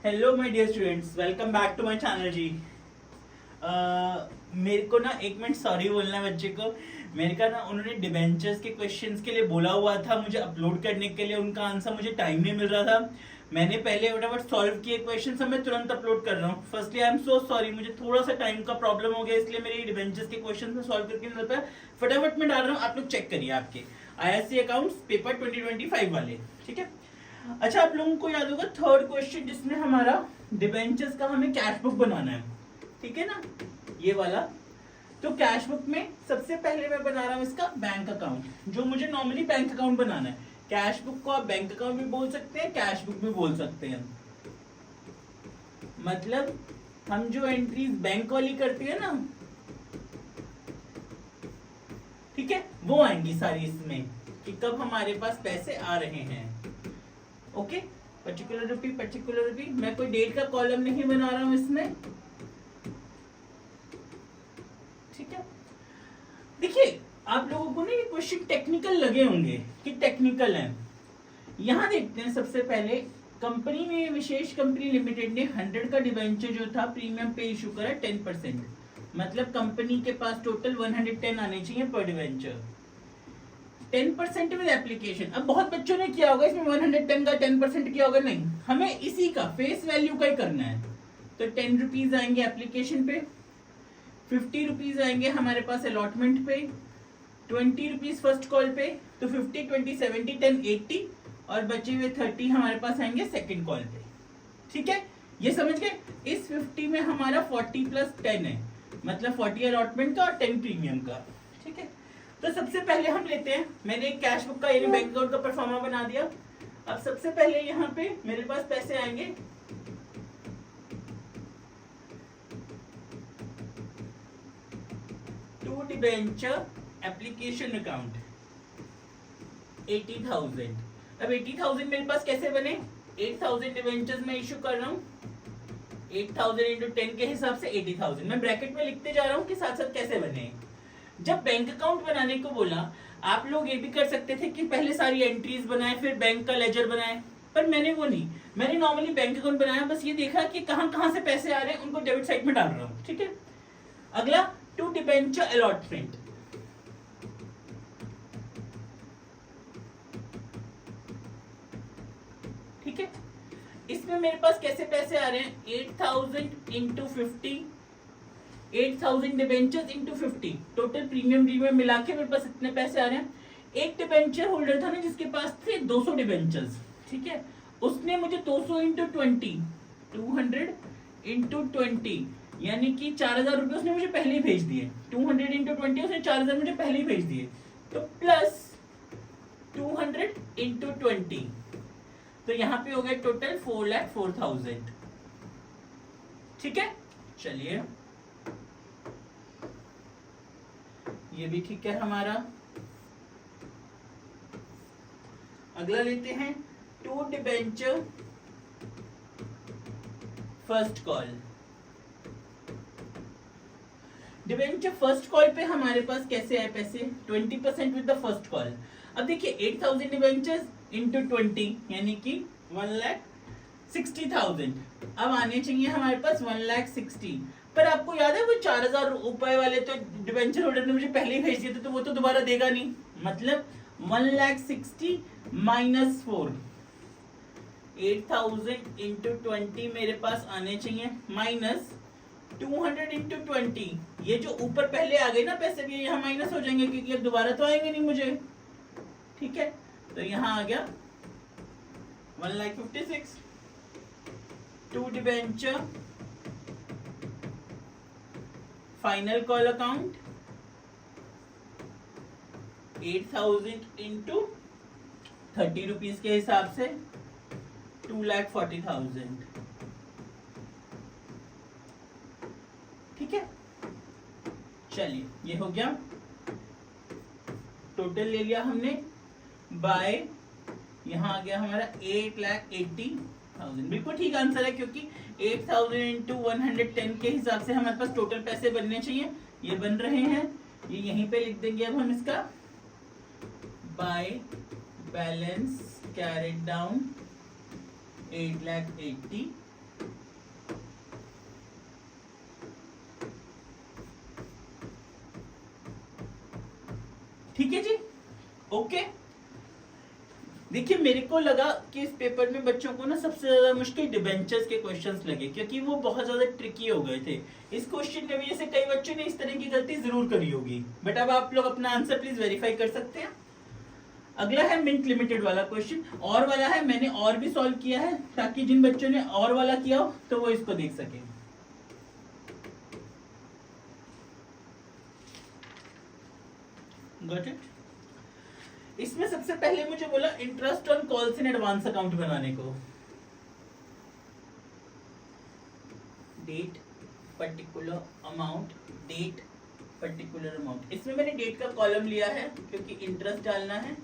Hello my dear students, welcome back to my channel जी। मेरे को ना एक मिनट सॉरी बोलना है बच्चे को। मेरे का ना उन्होंने डिबेंचर्स के क्वेश्चंस के लिए बोला हुआ था मुझे अपलोड करने के लिए, उनका आंसर मुझे टाइम नहीं मिल रहा था। मैंने पहले फटाफट सॉल्व किए क्वेश्चन, सब मैं तुरंत अपलोड कर रहा हूँ। Firstly I am so sorry, मुझे थोड़ा सा टाइम का प्रॉब्लम हो गया, इसलिए मेरी डिबेंचर्स के क्वेश्चन में सॉल्व करके नहीं होता है। फटाफट मैं डाल रहा हूँ, आप लोग चेक करिए आपके ISC अकाउंट्स पेपर 2025 वाले। ठीक है, अच्छा आप लोगों को याद होगा थर्ड क्वेश्चन जिसमें हमारा डिबेंचर्स का हमें कैश बुक बनाना है, ठीक है ना, ये वाला। तो कैश बुक में सबसे पहले मैं बना रहा हूं इसका बैंक अकाउंट, जो मुझे नॉर्मली बैंक अकाउंट बनाना है। कैश बुक को आप बैंक अकाउंट भी बोल सकते हैं, कैश बुक भी बोल सकते हैं। मतलब हम जो एंट्रीज बैंक वाली करते हैं ना, ठीक है, वो आएंगी सारी इसमें कि कब हमारे पास पैसे आ रहे हैं। ओके, पर्टिकुलर रुपी, मैं कोई डेट का कॉलम नहीं बना रहा हूं इसमें। ठीक है, देखिए आप लोगों को ना ये क्वेश्चन टेक्निकल लगे होंगे कि टेक्निकल है। यहां देखते हैं सबसे पहले, कंपनी में विशेष कंपनी लिमिटेड ने 100 का डिवेंचर जो था प्रीमियम पे इशू करा 10%। मतलब कंपनी के पास टोटल 110 आने चाहिए पर डिवेंचर, 10% विद एप्लीकेशन। अब बहुत बच्चों ने किया होगा इसमें 110 का 10% किया होगा, नहीं, हमें इसी का फेस वैल्यू का ही करना है। तो 10 रुपीज आएंगे एप्लीकेशन पे, 50 रुपीज आएंगे हमारे पास अलॉटमेंट पे, 20 रुपीज फर्स्ट कॉल पे, तो 50, 20, 70, 10, 80 और बचे हुए 30 हमारे पास आएंगे सेकेंड कॉल पे। ठीक है, ये समझ गए। इस 50 में हमारा 40 प्लस 10 है, मतलब 40 अलॉटमेंट का और 10 प्रीमियम का। ठीक है, तो सबसे पहले हम लेते हैं, मैंने एक कैश बुक का यानी बैंक अकाउंट का परफॉर्मा बना दिया। अब सबसे पहले यहाँ पे मेरे पास पैसे आएंगे टू डिबेंचर एप्लीकेशन अकाउंट 80,000। अब 80,000 मेरे पास कैसे बने, 8,000 डिबेंचर्स में इशू कर रहा हूँ, 8,000 इंटू 10 के हिसाब से 80,000 मैं ब्रैकेट में लिखते जा रहा हूँ कि साथ साथ कैसे बने। जब बैंक अकाउंट बनाने को बोला, आप लोग ये भी कर सकते थे कि पहले सारी एंट्रीज बनाए फिर बैंक का लेजर बनाए, पर मैंने वो नहीं, मैंने नॉर्मली बैंक अकाउंट बनाया, बस ये देखा कि कहां कहां से पैसे आ रहे हैं उनको डेबिट साइड में डाल रहा हूं। ठीक है, अगला टू डिबेंचर अलॉटमेंट। ठीक है, इसमें मेरे पास कैसे पैसे आ रहे हैं, 8,000 into 50, 8,000 debentures into 50, total premium मिला के मेरे पास इतने पैसे आ रहे हैं। एक डिबेंचर होल्डर था ना जिसके पास थे 200 डिबेंचर्स, ठीक है, उसने मुझे 200 इंटू 20, 200 इंटू 20 यानी कि 4,000 रुपए उसने मुझे पहले ही भेज दिए। 200 इंटू 20 उसने 4,000 मुझे पहले ही भेज दिए, तो प्लस 200 इंटू 20, तो यहाँ पे हो गया टोटल 4,04,000। ठीक है, चलिए ये भी ठीक है हमारा। अगला लेते हैं to debenture first call. Debenture first call पे हमारे पास कैसे आए पैसे, 20% विद द फर्स्ट कॉल। अब देखिए 8,000 डिबेंचर्स इंटू 20 यानी कि 1,60,000, अब आने चाहिए हमारे पास 1,60,000। पर आपको याद है वो 4,000 रुपए वाले तो डिबेंचर होल्डर ने मुझे पहले ही भेज दिए थे, तो वो तो दोबारा देगा नहीं। मतलब 1,60,000 माइनस 4, 8,000 इंटू 20 मेरे पास आने चाहिए, माइनस 200 इंटू 20, ये जो ऊपर पहले आ गए ना पैसे भी यहाँ माइनस हो जाएंगे क्योंकि अब दोबारा तो आएंगे नहीं मुझे। ठीक है, तो यहाँ आ गया 1,56,000 to debenture final call account 8,000 into 30 rupees के हिसाब से 2,40,000। ठीक है, चलिए ये हो गया, टोटल ले लिया हमने बाय, यहां आ गया हमारा 8,80,000। बिल्कुल ठीक आंसर है क्योंकि 8,000 इंटू 110 के हिसाब से हमारे पास टोटल पैसे बनने चाहिए, ये बन रहे हैं, ये यहीं पे लिख देंगे अब हम इसका by balance carried down 8,80,000 okay. देखिए मेरे को लगा कि इस पेपर में बच्चों को ना सबसे ज्यादा मुश्किल डिबेंचर्स के क्वेश्चंस लगे, क्योंकि वो बहुत ज्यादा ट्रिकी हो गए थे। इस क्वेश्चन की वजह से कई बच्चों ने इस तरह की गलती जरूर करी होगी, बट अब आप लोग अपना आंसर प्लीज वेरीफाई कर सकते हैं। अगला है मिंट लिमिटेड वाला क्वेश्चन, और वाला है, मैंने और भी सॉल्व किया है ताकि जिन बच्चों ने और वाला किया हो तो वो इसको देख सके। Got it. इसमें सबसे पहले मुझे बोला interest on calls in advance account बनाने को। Date particular amount, date particular amount. इसमें मैंने डेट का कॉलम लिया है क्योंकि इंटरेस्ट डालना है।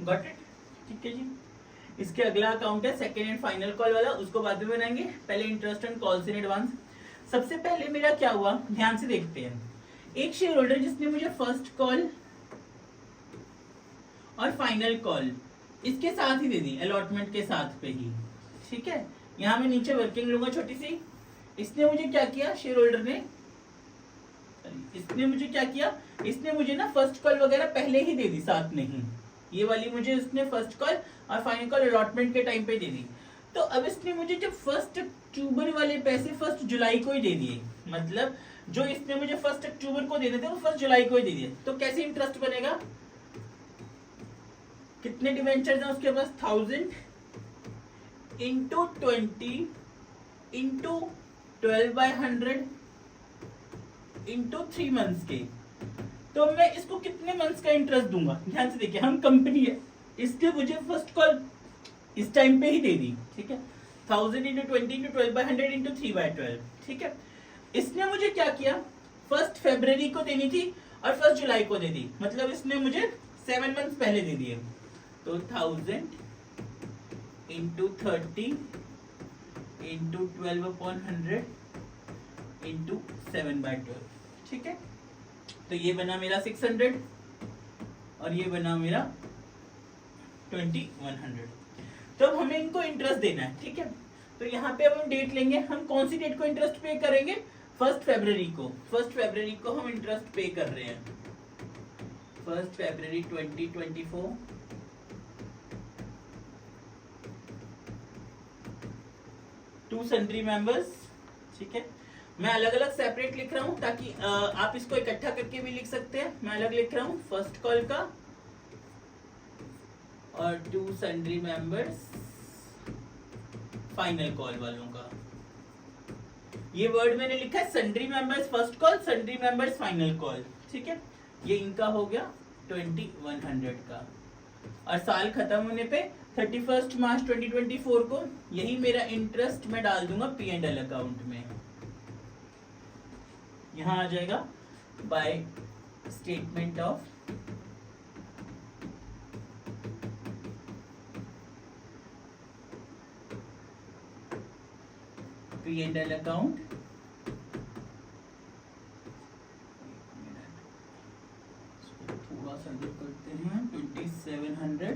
गॉट इट, ठीक है जी। इसके अगला अकाउंट है सेकेंड एंड फाइनल कॉल वाला, उसको बाद में बनाएंगे। पहले interest on calls in advance. सबसे पहले मेरा क्या हुआ, ध्यान से देखते हैं। एक शेयर होल्डर जिसने मुझे फर्स्ट कॉल और फाइनल कॉल इसके साथ ही दे दी, अलॉटमेंट के साथ पे ही, ठीक है। यहां मैं नीचे वर्किंग लूंगा छोटी सी। इसने मुझे क्या किया, शेयर होल्डर ने, इसने मुझे क्या किया, इसने मुझे ना फर्स्ट कॉल वगैरह पहले ही दे दी, साथ में ही ये वाली मुझे इसने फर्स्ट कॉल और फाइनल कॉल अलॉटमेंट के टाइम पे दे दी। तो अब इसने मुझे जब फर्स्ट अक्टूबर वाले पैसे फर्स्ट जुलाई को ही दे दिए, मतलब जो इसने मुझे फर्स्ट अक्टूबर को देने थे वो फर्स्ट जुलाई को ही दे दिए। तो कैसे इंटरेस्ट बनेगा, कितने डिवेंचर्स हैं उसके पास, 1000 इंटू 20 इंटू 12/100 इंटू 3 मंथ्स के। तो मैं इसको कितने मंथ्स का इंटरेस्ट दूंगा, ध्यान से देखिए। हम कंपनी है, इसके मुझे फर्स्ट कॉल इस टाइम पे ही दे दी, ठीक है। 1000 इंटू 20 इंटू 12/100 इंटू 3/12, ठीक है। इसने मुझे क्या किया, फर्स्ट फरवरी को देनी थी और फर्स्ट जुलाई को दे दी, मतलब इसने मुझे 7 मंथ्स पहले दे दिए। तो 1000 इंटू 30 इंटू 12/100 इंटू 7/12, ठीक है। तो ये बना मेरा 600 और ये बना मेरा 2100। तो अब हमें इनको इंटरेस्ट देना है, ठीक है। तो यहाँ पे अब हम डेट लेंगे, हम कौन सी डेट को इंटरेस्ट पे करेंगे, फर्स्ट फरवरी को। फर्स्ट फरवरी को हम इंटरेस्ट पे कर रहे हैं, फर्स्ट फरवरी 2024। टू सन्ड्री मेंबर्स, ठीक है। मैं अलग अलग सेपरेट लिख रहा हूं ताकि आप इसको इकट्ठा करके भी लिख सकते हैं। मैं अलग लिख रहा हूं, फर्स्ट कॉल का और 2 सन्ड्री मेंबर्स फाइनल कॉल वालों का। ये वर्ड मैंने लिखा है sundry members first call, sundry members final call, ठीक है। ये इनका हो गया 2100 का। और साल खत्म होने पे 31 मार्च 2024 को यही मेरा इंटरेस्ट मैं डाल दूंगा P&L अकाउंट में। यहां आ जाएगा by statement of P&L account. थोड़ा सा करते हैं 2700,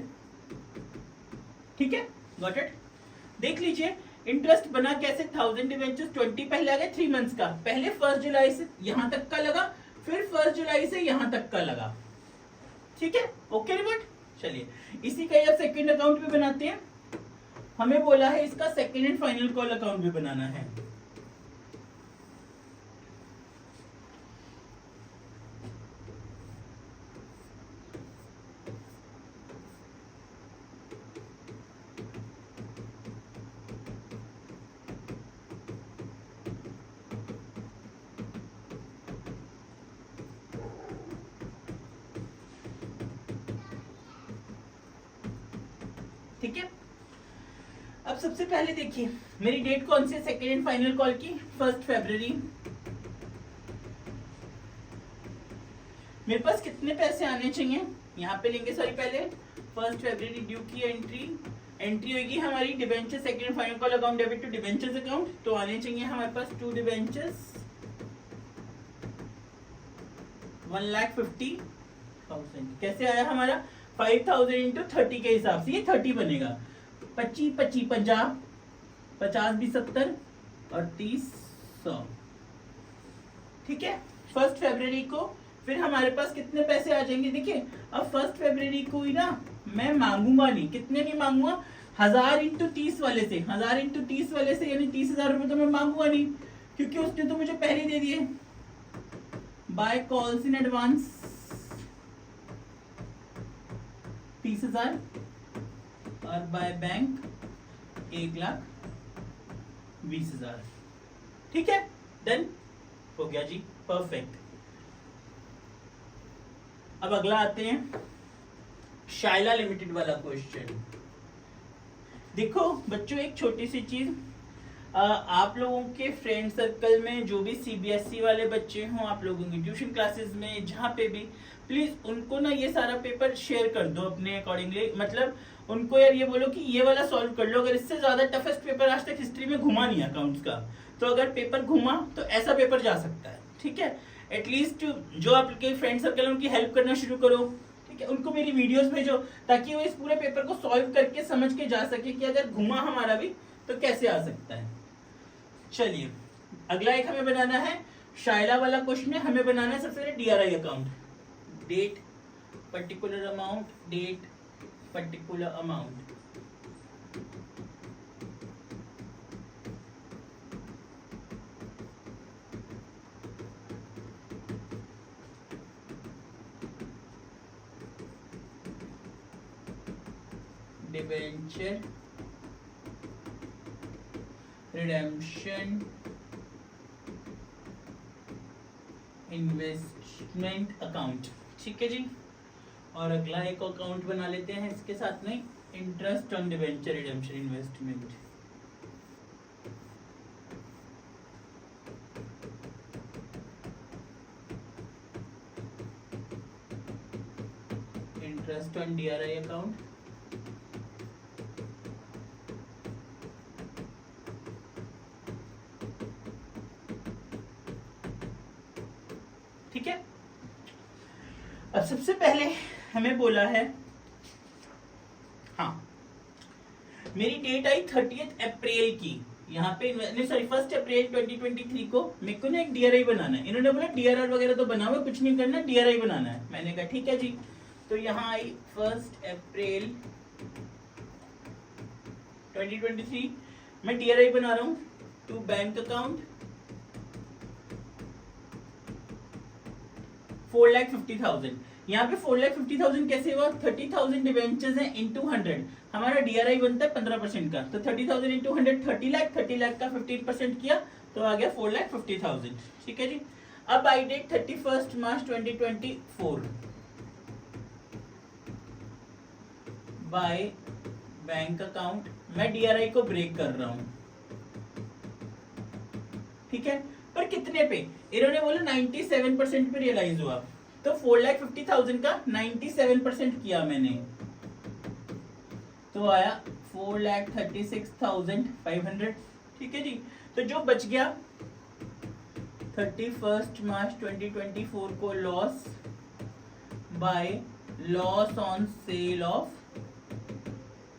ठीक है। Got it. देख लीजिए इंटरेस्ट बना कैसे, 1000 डिवेंचर्स 20 पहले आ गए 3 मंथ्स का, पहले 1 जुलाई से यहां तक का लगा, फिर 1 जुलाई से यहां तक का लगा, ठीक है। Okay report. चलिए इसी का आप सेकंड अकाउंट भी बनाते हैं। हमें बोला है इसका second and final call account भी बनाना है। ठीक है। अब सबसे पहले देखिए मेरी डेट कौन सी है सेकेंड एंड फाइनल कॉल की, 1 फरवरी। मेरे पास कितने पैसे आने चाहिए, यहाँ पे लेंगे सॉरी पहले 1 फरवरी ड्यू की एंट्री, एंट्री होगी हमारी debenture second final call account debit to debentures account, तो आने चाहिए हमारे पास 2 डिबेंचर्स 1,50,000। कैसे आया हमारा 5,000 इंटू 30 के हिसाब से ये 30 बनेगा। 25 25 50, 50 भी 70 और 30 100। ठीक है, 1 फरवरी को फिर हमारे पास कितने पैसे आ जाएंगे। देखिए अब 1 फरवरी को ही ना मैं मांगूंगा नहीं, कितने नहीं मांगूंगा, 1000 इंटू 30 वाले से, 1000 इंटू 30 वाले से यानी 30,000 रुपए तो मैं मांगूंगा नहीं, क्योंकि उसने तो मुझे पहले दे दिए। बाय कॉल्स इन एडवांस 30,000 और बाय बैंक 1,20,000। ठीक है, डन हो गया जी, परफेक्ट। अब अगला आते हैं शाइला लिमिटेड वाला क्वेश्चन। देखो बच्चों एक छोटी सी चीज, आप लोगों के फ्रेंड सर्कल में जो भी सीबीएसई वाले बच्चे हों, आप लोगों की ट्यूशन क्लासेस में जहाँ पे भी, प्लीज उनको ना ये सारा पेपर शेयर कर दो अपने अकॉर्डिंगली। मतलब उनको यार ये बोलो कि ये वाला सॉल्व कर लो। अगर इससे ज्यादा टफेस्ट पेपर आज तक हिस्ट्री में घुमा नहीं अकाउंट्स का, तो अगर पेपर घुमा तो ऐसा पेपर जा सकता है। ठीक है, एटलीस्ट जो आपके फ्रेंड सर्कल है उनकी हेल्प करना शुरू करो। ठीक है, उनको मेरी वीडियोस भेजो ताकि वो इस पूरे पेपर को सॉल्व करके समझ के जा सके कि अगर घुमा हमारा भी तो कैसे आ सकता है। चलिए अगला एक हमें बनाना है शाइला वाला क्वेश्चन है, हमें बनाना है सबसे पहले DRI account. Date particular amount, date particular amount. Debenture redemption investment account. ठीक है जी, और अगला एक अकाउंट बना लेते हैं इसके साथ में, interest on debenture redemption investment. Interest on DRI account. ठीक है, अब सबसे पहले हमें बोला है, हाँ मेरी डेट आई 30 अप्रैल की, यहाँ पे नहीं सॉरी 1 अप्रैल 2023 को मेरे को ना एक डीआरआई बनाना है। इन्होंने बोला डीआरआर वगैरह तो बना हुआ, कुछ नहीं करना, डीआरआई बनाना है। मैंने कहा ठीक है जी, तो यहाँ आई 1 अप्रैल 2023, मैं डीआरआई बना रहा हूँ टू बैंक अकाउंट 4,50,000। यहाँ पे 4,50,000 कैसे हुआ, 30,000 डिवेंचर्स हैं इंटू 100, हमारा डीआरआई बनता है 15% का, तो 30,000 इंटू 100 30 लाख, 30 लाख का 15% किया तो आ गया 4,50,000। ठीक है जी, अब I date 31 March 2024 by bank account, मैं डीआरआई को ब्रेक कर रहा हूं। ठीक है, पर कितने पे, इन्होंने बोला 97% पे रियलाइज हुआ, तो 4,50,000 का 97% किया मैंने, तो आया 4,36,500। ठीक है जी, तो जो बच गया 31 मार्च 2024 को loss by loss on sale of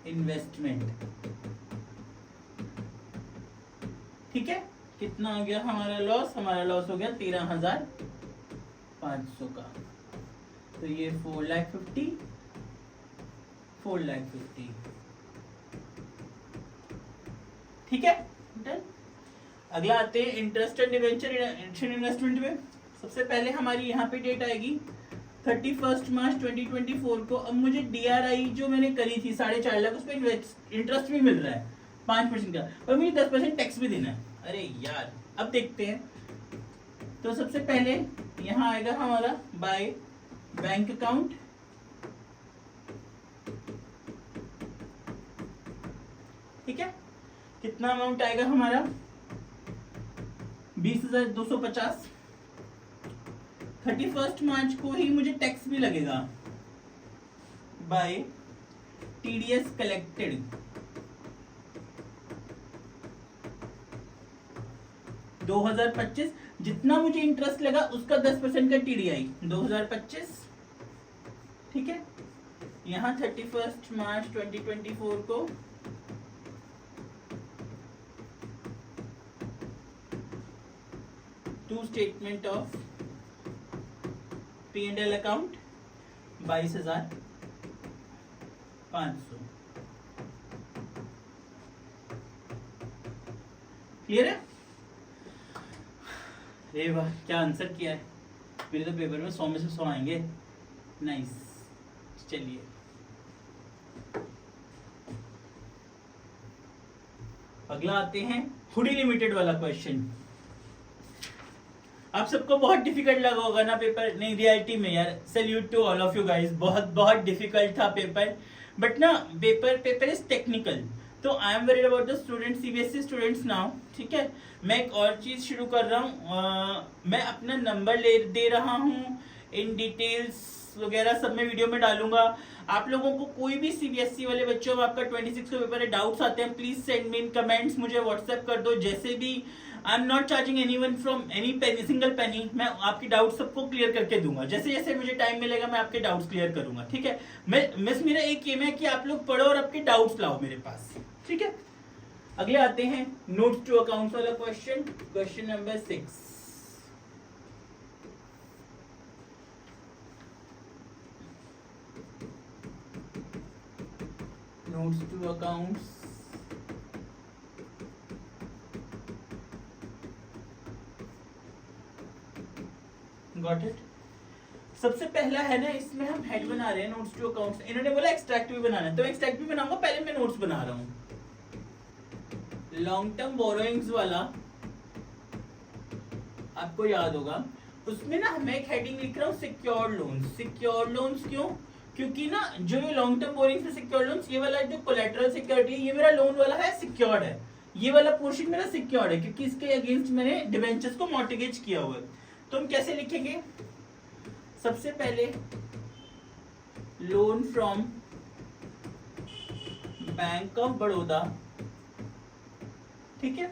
investment. ठीक है, कितना हो गया हमारा लॉस, हमारा लॉस हो गया 13,500 का, तो ये 4,50,000। ठीक है डन। अगला आते हैं इंटरेस्ट एंड डिवेंचर इन्वेस्टमेंट में। सबसे पहले हमारी यहाँ पे डेट आएगी 31 मार्च 2024 को। अब मुझे डीआरआई जो मैंने करी थी 4.5 लाख, उस पर इंटरेस्ट भी मिल रहा है 5% का, और मुझे 10% टैक्स भी देना है। अरे यार, अब देखते हैं। तो सबसे पहले यहाँ आएगा हमारा बाय बैंक अकाउंट, ठीक है, कितना अमाउंट आएगा हमारा 20,250। 31 मार्च को ही मुझे टैक्स भी लगेगा बाय टीडीएस कलेक्टेड 2025 जितना मुझे इंटरेस्ट लगा उसका 10% का टीडीआई 2025, ठीक है। यहाँ 31 मार्च 2024 को to statement of P&L account 22,500। Clear है? अरे वाह, क्या आंसर किया है। मेरे तो पेपर में 100 में से 100 आएंगे। नाइस। चलिए अगला आते हैं हुडी लिमिटेड वाला क्वेश्चन। आप सबको बहुत डिफिकल्ट लगा होगा ना पेपर, नहीं रियलिटी में यार salute to all of you guys, बहुत बहुत डिफिकल्ट था पेपर, बट ना पेपर इज टेक्निकल, तो I am worried about the student CBSE students now, ठीक है। मैं एक और चीज शुरू कर रहा हूँ, मैं अपना नंबर दे रहा हूँ, इन डिटेल्स वगैरह सब मैं वीडियो में डालूंगा। आप लोगों को कोई भी सीबीएसई वाले बच्चों में आपका 26 का पेपर है, डाउट्स आते हैं, please send me in comments, मुझे व्हाट्सएप कर दो। जैसे भी I am not charging anyone from any Penney, single penny, मैं आपकी डाउट सबको क्लियर करके दूंगा। जैसे जैसे मुझे टाइम मिलेगा मैं आपके डाउट्स क्लियर करूंगा, ठीक है। मेरा एक एम है कि आप लोग पढ़ो और आपके डाउट्स लाओ मेरे पास, ठीक है। अगले आते हैं नोट्स टू अकाउंट्स वाला question, question number 6। notes to accounts, got it। सबसे पहला है ना, इसमें हम हेड बना रहे हैं नोट्स टू अकाउंट्स, इन्होंने बोला एक्सट्रैक्ट भी बनाना है, तो एक्सट्रैक्ट भी बनाऊंगा, पहले मैं नोट्स बना रहा हूं। लॉन्ग टर्म बोरोइंग्स वाला आपको याद होगा, उसमें ना मैं एक हेडिंग लिख रहा हूँ सिक्योर्ड लोन्स। सिक्योर्ड लोन्स क्यों? क्योंकि ना जो ये लॉन्ग टर्म बोरिंग्स में सिक्योर्ड लोन्स, ये वाला जो कोलैटरल सिक्योरिटी है, ये मेरा लोन वाला है, सिक्योर्ड है, ये वाला पोर्शन मेरा सिक्योर्ड है, क्योंकि इसके अगेंस्ट मैंने डिबेंचर्स को मॉर्टगेज किया हुआ है। तो हम कैसे लिखेंगे? सबसे पहले loan from bank of Baroda, ठीक है,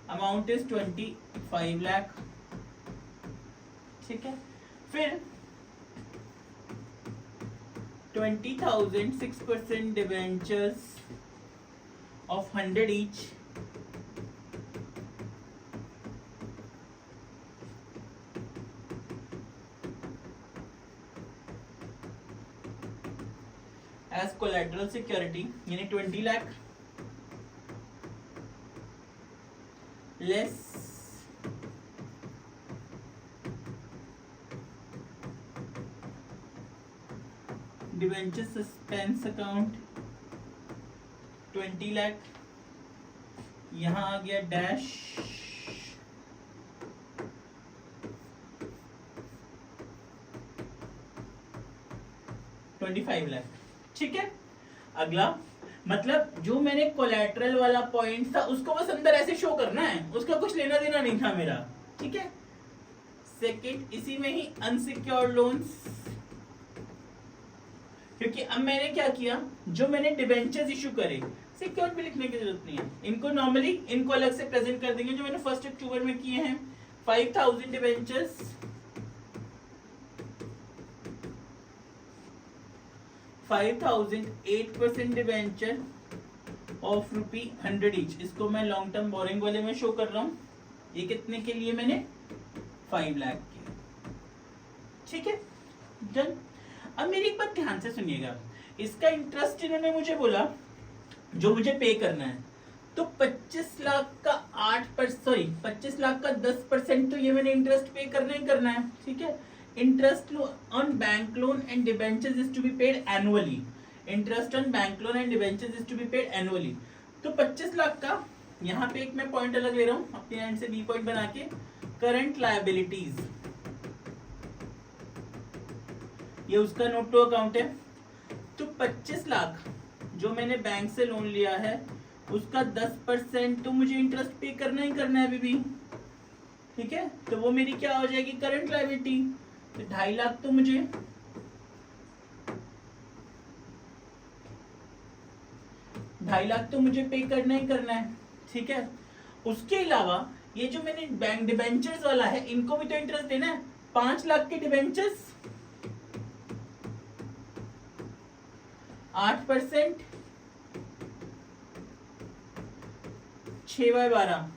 अमाउंट इज 25 लाख, ठीक है। फिर 20,000 6% debentures of 100 each, as collateral security, यानी 20 lakh less debenture suspense account 20 lakh, यहां आ गया डैश 25 लाख, ठीक है। अगला मतलब जो मैंने कोलैटरल वाला पॉइंट था उसको बस अंदर ऐसे शो करना है, उसका कुछ लेना देना नहीं था मेरा, ठीक है। सेकंड, इसी में ही अनसिक्योर्ड लोन्स, क्योंकि अब मैंने क्या किया, जो मैंने डिबेंचर्स इशू करे, सिक्योर्ड भी लिखने की जरूरत नहीं है, इनको नॉर्मली इनको अलग से प्रेजेंट कर देंगे, जो मैंने 1 अक्टूबर में किए हैं। 5,000 डिबेंचर्स, 5,000 8% डिबेंचर ऑफ ₹100 ईच, इसको मैं लॉन्ग टर्म बोरिंग वाले में शो कर रहा हूं। ये कितने के लिए? मैंने 5 लाख के, ठीक है, डन। अब मेरी एक बात ध्यान से सुनिएगा, इसका इंटरेस्ट इन्होंने मुझे बोला जो मुझे पे करना है, तो 25 लाख का 25 लाख का 10% तो ये मैंने इंटरेस्ट पे करना ही करना है, ठीक है। Interest on bank loan and debentures is to be paid annually, interest on bank loan and debentures is to be paid annually. तो 25 लाख का यहाँ पे एक मैं पॉइंट अलग ले रहा हूँ अपने एंड से, बी पॉइंट बना के, करंट लायबिलिटीज, ये उसका नोट टू अकाउंट है। तो 25 लाख जो मैंने बैंक से लोन लिया है उसका 10% तो मुझे इंटरेस्ट पे करना ही करना है अभी भी, ठीक है। तो वो मेरी क्या हो जाएगी? Current liability. तो 2.5 लाख तो मुझे 2.5 लाख तो मुझे पे करना ही करना है, ठीक है। उसके अलावा ये जो मैंने बैंक डिबेंचर्स वाला है, इनको भी तो इंटरेस्ट देना है। 5 लाख के डिबेंचर्स 8%, 6/12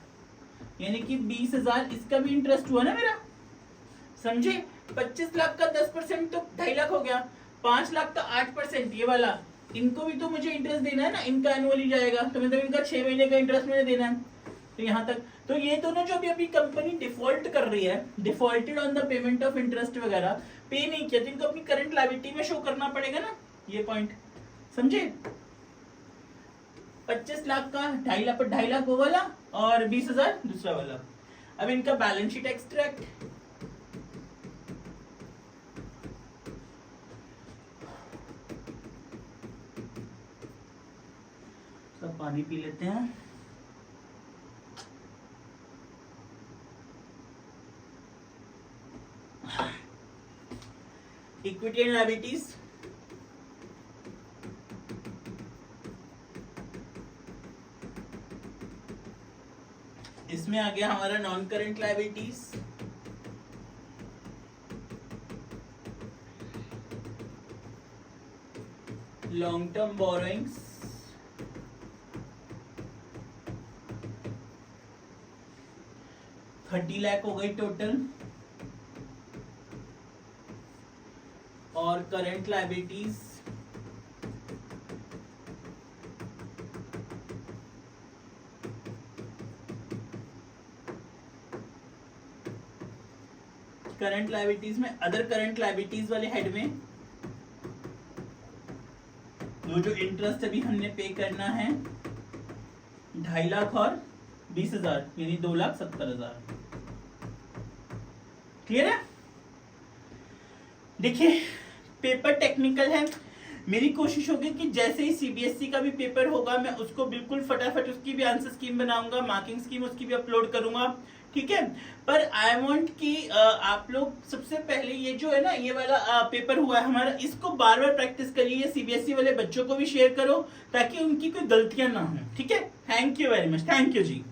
यानी कि 20,000, इसका भी इंटरेस्ट हुआ ना मेरा, समझे। 25 लाख का 10% तो 2.5 लाख हो गया, 5 लाख का 8% ये वाला, इनको भी तो मुझे इंटरेस्ट देना है ना, इनका एनुअली जाएगा, तो मतलब इनका 6 महीने का इंटरेस्ट मैंने देना है। तो यहाँ तक तो ये दोनों जो अभी कंपनी डिफॉल्ट कर रही है, defaulted on the payment of interest वगैरह, पे नहीं किया, तो इनको अपनी करंट लायबिलिटी में शो करना पड़ेगा ना, ये पॉइंट समझे। 25 लाख का 2.5 लाख वो वाला और 20,000 दूसरा वाला। अब इनका बैलेंस शीट एक्सट्रैक्ट, सब पानी पी लेते हैं। इक्विटी एंड लायबिलिटीज, इसमें आ गया हमारा non current liabilities, long term borrowings, $30 lakh हो गई टोटल, और करंट लायबिलिटीज करंट लायबिलिटीज में अदर करंट लायबिलिटीज वाले हेड में जो इंटरेस्ट अभी हमने पे करना है 2.5 लाख और 20,000 यानी 2,70,000। क्लियर है। देखिए पेपर टेक्निकल है, मेरी कोशिश होगी कि जैसे ही सीबीएसई का भी पेपर होगा मैं उसको बिल्कुल फटाफट उसकी भी आंसर स्कीम बनाऊंगा, मार्किंग स्कीम उसकी भी अपलोड करूंगा, ठीक है। पर आई वांट कि आप लोग सबसे पहले ये जो है ना ये वाला पेपर हुआ है हमारा, इसको बार बार प्रैक्टिस करिए, सीबीएसई वाले बच्चों को भी शेयर करो ताकि उनकी कोई गलतियां ना हो, ठीक है। Thank you very much, thank you ji.